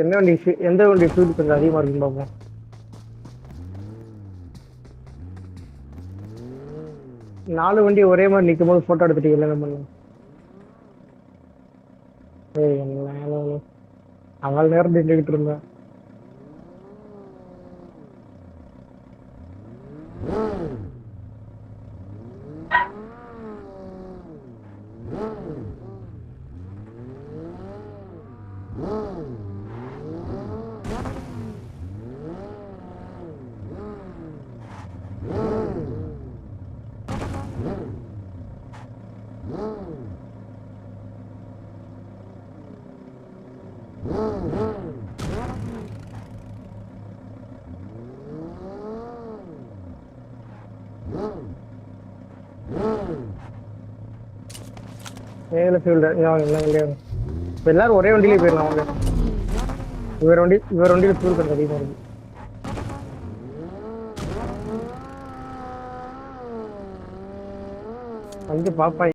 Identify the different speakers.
Speaker 1: என்ன வண்டி எந்த வண்டி ஃபியூல் கொஞ்சம் அதிகமா இருக்குன்னு பார்ப்போம். நாலு வண்டி ஒரே மாதிரி நிற்கும் போது போட்டோ எடுத்துட்டு இல்லைங்க பண்ணலாம். என்ன அவள் நேரம் நின்றுகிட்டு இருந்தேன். மேல ஃபீல்டு இப்போ எல்லாரும் ஒரே வண்டியிலே போயிடலாம். அவங்க இவர் வண்டியில் ஃபியூல் கொஞ்சம் அதிகமாக இருக்கு. வந்து பாப்பா